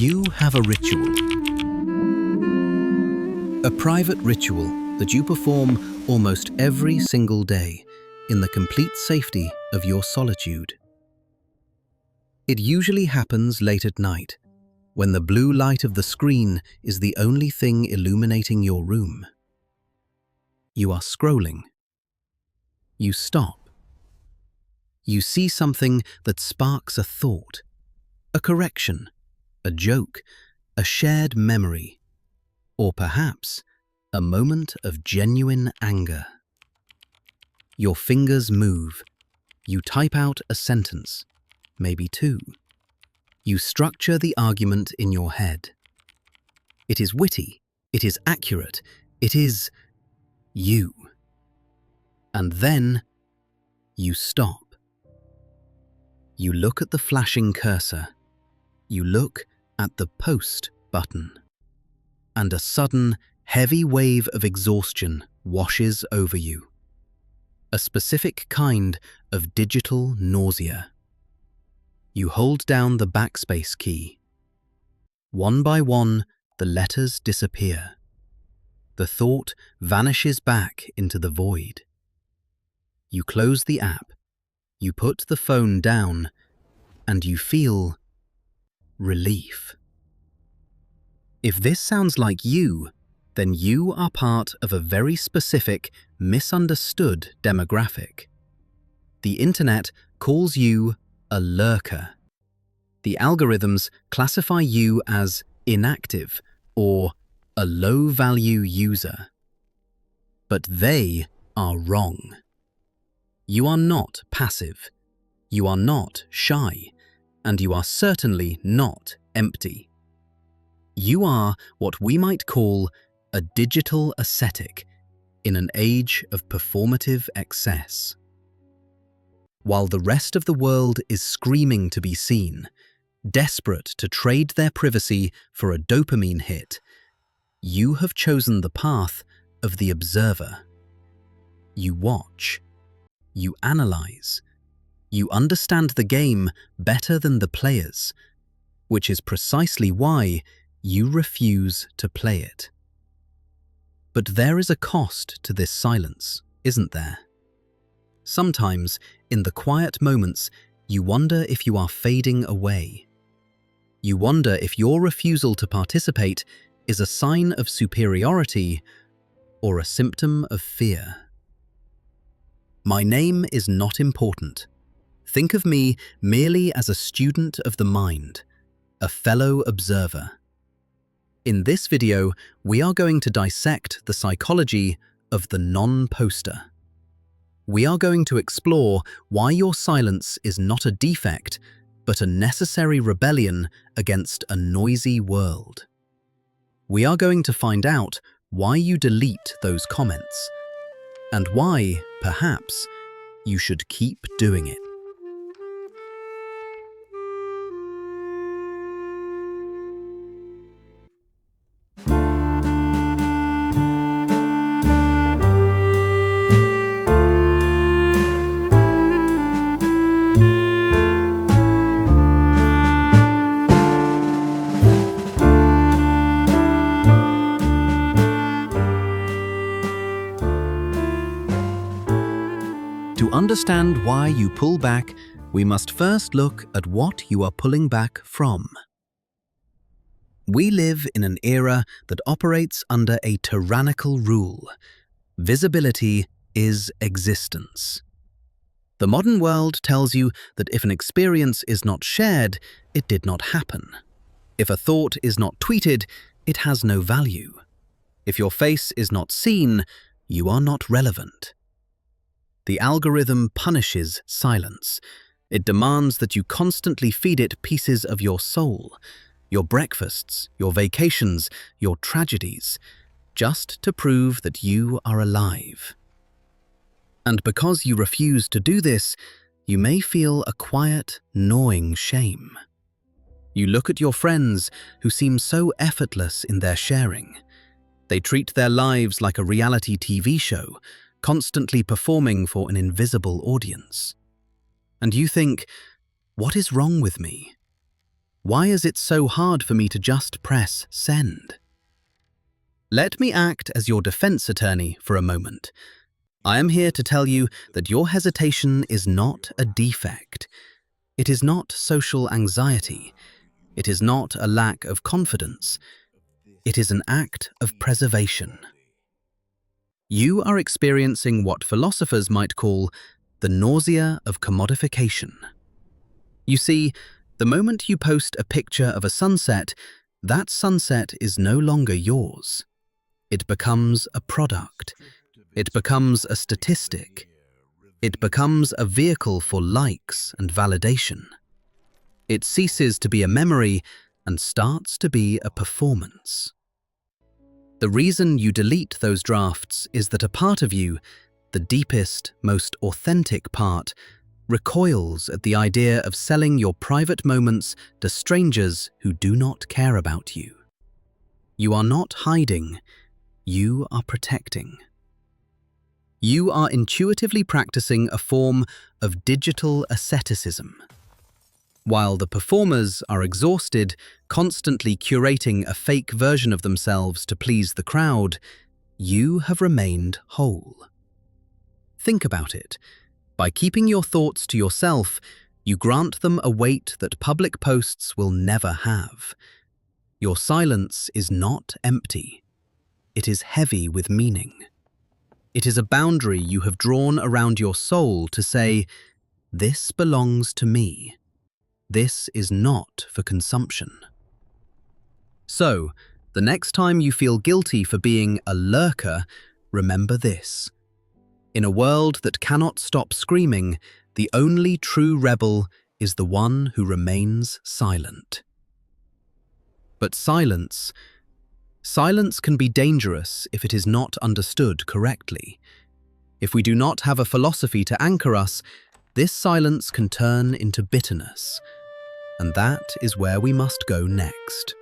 You have a ritual. A private ritual that you perform almost every single day in the complete safety of your solitude. It usually happens late at night, when the blue light of the screen is the only thing illuminating your room. You are scrolling. You stop. You see something that sparks a thought, a correction, a joke, a shared memory, or perhaps a moment of genuine anger. Your fingers move. You type out a sentence, maybe two. You structure the argument in your head. It is witty, it is accurate, it is you. And then you stop. You look at the flashing cursor. You look at the post button. And a sudden, heavy wave of exhaustion washes over you. A specific kind of digital nausea. You hold down the backspace key. One by one, the letters disappear. The thought vanishes back into the void. You close the app. You put the phone down, and you feel relief. If this sounds like you, then you are part of a very specific, misunderstood demographic. The internet calls you a lurker. The algorithms classify you as inactive or a low-value user. But they are wrong. You are not passive. You are not shy. And you are certainly not empty. You are what we might call a digital ascetic in an age of performative excess. While the rest of the world is screaming to be seen, desperate to trade their privacy for a dopamine hit, you have chosen the path of the observer. You watch. You analyze. You understand the game better than the players, which is precisely why you refuse to play it. But there is a cost to this silence, isn't there? Sometimes, in the quiet moments, you wonder if you are fading away. You wonder if your refusal to participate is a sign of superiority or a symptom of fear. My name is not important. Think of me merely as a student of the mind, a fellow observer. In this video, we are going to dissect the psychology of the non-poster. We are going to explore why your silence is not a defect, but a necessary rebellion against a noisy world. We are going to find out why you delete those comments, and why, perhaps, you should keep doing it. To understand why you pull back, we must first look at what you are pulling back from. We live in an era that operates under a tyrannical rule. Visibility is existence. The modern world tells you that if an experience is not shared, it did not happen. If a thought is not tweeted, it has no value. If your face is not seen, you are not relevant. The algorithm punishes silence. It demands that you constantly feed it pieces of your soul, your breakfasts, your vacations, your tragedies, just to prove that you are alive. And because you refuse to do this, you may feel a quiet, gnawing shame. You look at your friends who seem so effortless in their sharing. They treat their lives like a reality TV show, constantly performing for an invisible audience. And you think, what is wrong with me? Why is it so hard for me to just press send? Let me act as your defense attorney for a moment. I am here to tell you that your hesitation is not a defect. It is not social anxiety. It is not a lack of confidence. It is an act of preservation. You are experiencing what philosophers might call the nausea of commodification. You see, the moment you post a picture of a sunset, that sunset is no longer yours. It becomes a product. It becomes a statistic. It becomes a vehicle for likes and validation. It ceases to be a memory and starts to be a performance. The reason you delete those drafts is that a part of you, the deepest, most authentic part, recoils at the idea of selling your private moments to strangers who do not care about you. You are not hiding, you are protecting. You are intuitively practicing a form of digital asceticism. While the performers are exhausted, constantly curating a fake version of themselves to please the crowd, you have remained whole. Think about it. By keeping your thoughts to yourself, you grant them a weight that public posts will never have. Your silence is not empty. It is heavy with meaning. It is a boundary you have drawn around your soul to say, "This belongs to me. This is not for consumption." So, the next time you feel guilty for being a lurker, remember this. In a world that cannot stop screaming, the only true rebel is the one who remains silent. But silence can be dangerous if it is not understood correctly. If we do not have a philosophy to anchor us, this silence can turn into bitterness. And that is where we must go next.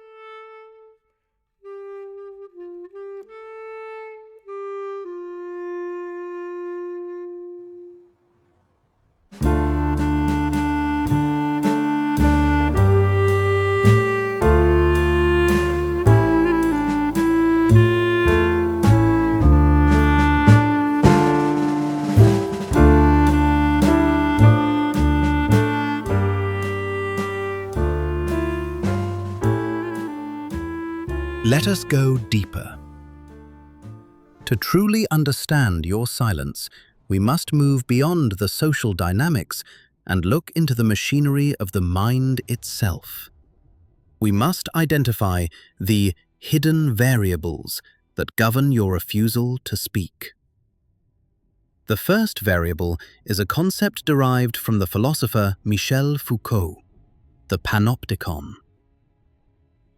Let us go deeper. To truly understand your silence, we must move beyond the social dynamics and look into the machinery of the mind itself. We must identify the hidden variables that govern your refusal to speak. The first variable is a concept derived from the philosopher Michel Foucault, the panopticon.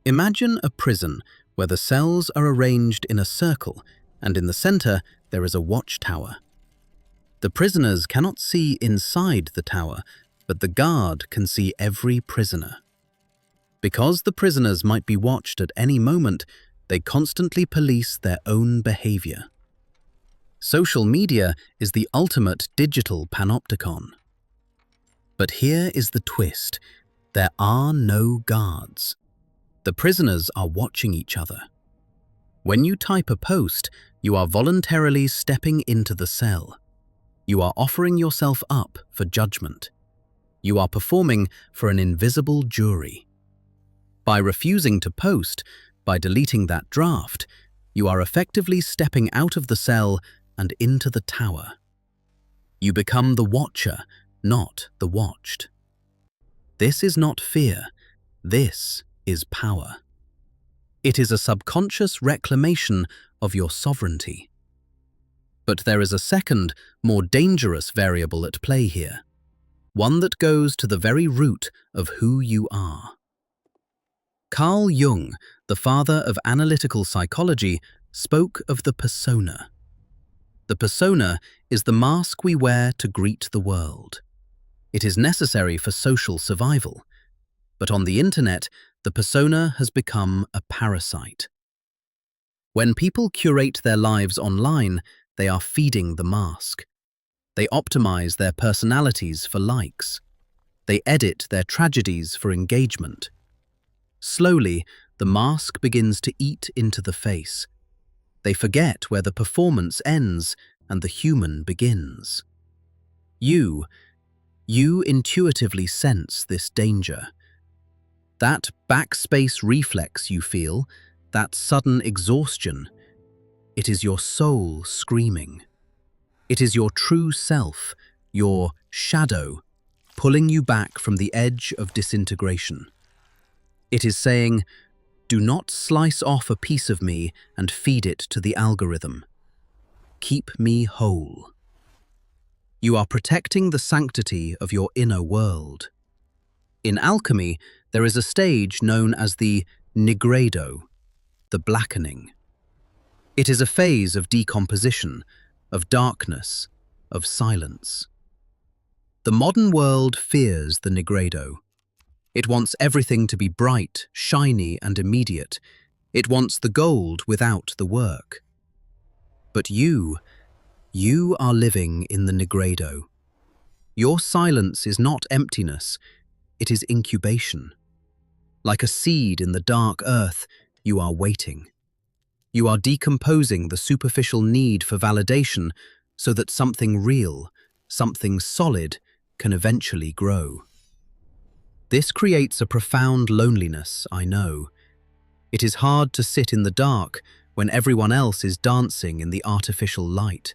Imagine a prison where the cells are arranged in a circle, and in the center there is a watchtower. The prisoners cannot see inside the tower, but the guard can see every prisoner. Because the prisoners might be watched at any moment, they constantly police their own behavior. Social media is the ultimate digital panopticon. But here is the twist: there are no guards. The prisoners are watching each other. When you type a post, you are voluntarily stepping into the cell. You are offering yourself up for judgment. You are performing for an invisible jury. By refusing to post, by deleting that draft, you are effectively stepping out of the cell and into the tower. You become the watcher, not the watched. This is not fear. This is power. It is a subconscious reclamation of your sovereignty. But there is a second, more dangerous variable at play here, one that goes to the very root of who you are. Carl Jung, the father of analytical psychology, spoke of the persona. The persona is the mask we wear to greet the world. It is necessary for social survival. But on the internet, the persona has become a parasite. When people curate their lives online, they are feeding the mask. They optimize their personalities for likes. They edit their tragedies for engagement. Slowly, the mask begins to eat into the face. They forget where the performance ends and the human begins. You intuitively sense this danger. That backspace reflex you feel, that sudden exhaustion, it is your soul screaming. It is your true self, your shadow, pulling you back from the edge of disintegration. It is saying, do not slice off a piece of me and feed it to the algorithm. Keep me whole. You are protecting the sanctity of your inner world. In alchemy, there is a stage known as the nigredo, the blackening. It is a phase of decomposition, of darkness, of silence. The modern world fears the nigredo. It wants everything to be bright, shiny, and immediate. It wants the gold without the work. But you are living in the nigredo. Your silence is not emptiness, it is incubation. Like a seed in the dark earth, you are waiting. You are decomposing the superficial need for validation so that something real, something solid, can eventually grow. This creates a profound loneliness, I know. It is hard to sit in the dark when everyone else is dancing in the artificial light.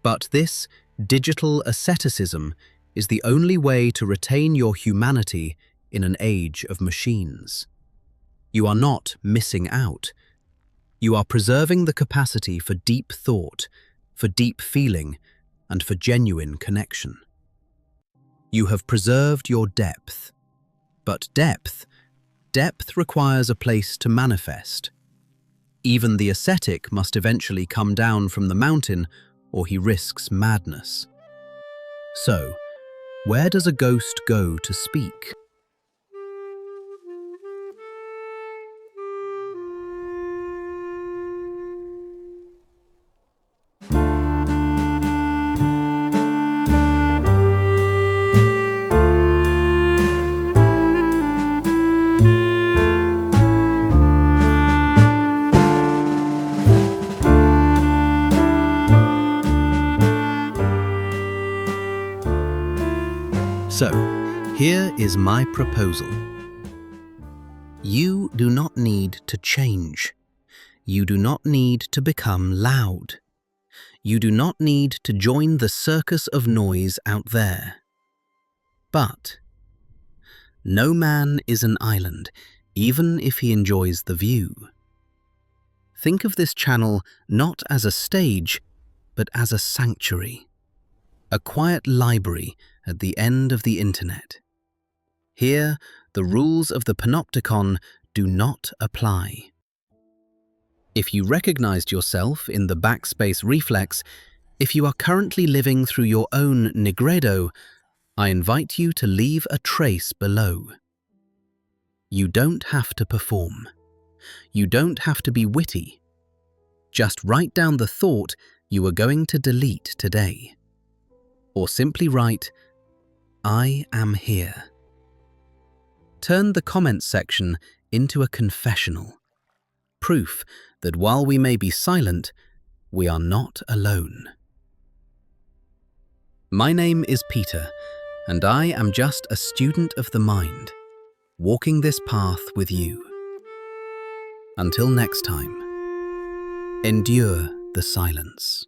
But this digital asceticism is the only way to retain your humanity in an age of machines. You are not missing out. You are preserving the capacity for deep thought, for deep feeling, and for genuine connection. You have preserved your depth. But depth requires a place to manifest. Even the ascetic must eventually come down from the mountain, or he risks madness. So, where does a ghost go to speak? So, here is my proposal. You do not need to change. You do not need to become loud. You do not need to join the circus of noise out there. But no man is an island, even if he enjoys the view. Think of this channel not as a stage, but as a sanctuary, a quiet library at the end of the internet. Here, the rules of the panopticon do not apply. If you recognized yourself in the backspace reflex, if you are currently living through your own nigredo, I invite you to leave a trace below. You don't have to perform. You don't have to be witty. Just write down the thought you are going to delete today. Or simply write, I am here. Turn the comments section into a confessional. Proof that while we may be silent, we are not alone. My name is Peter, and I am just a student of the mind, walking this path with you. Until next time, endure the silence.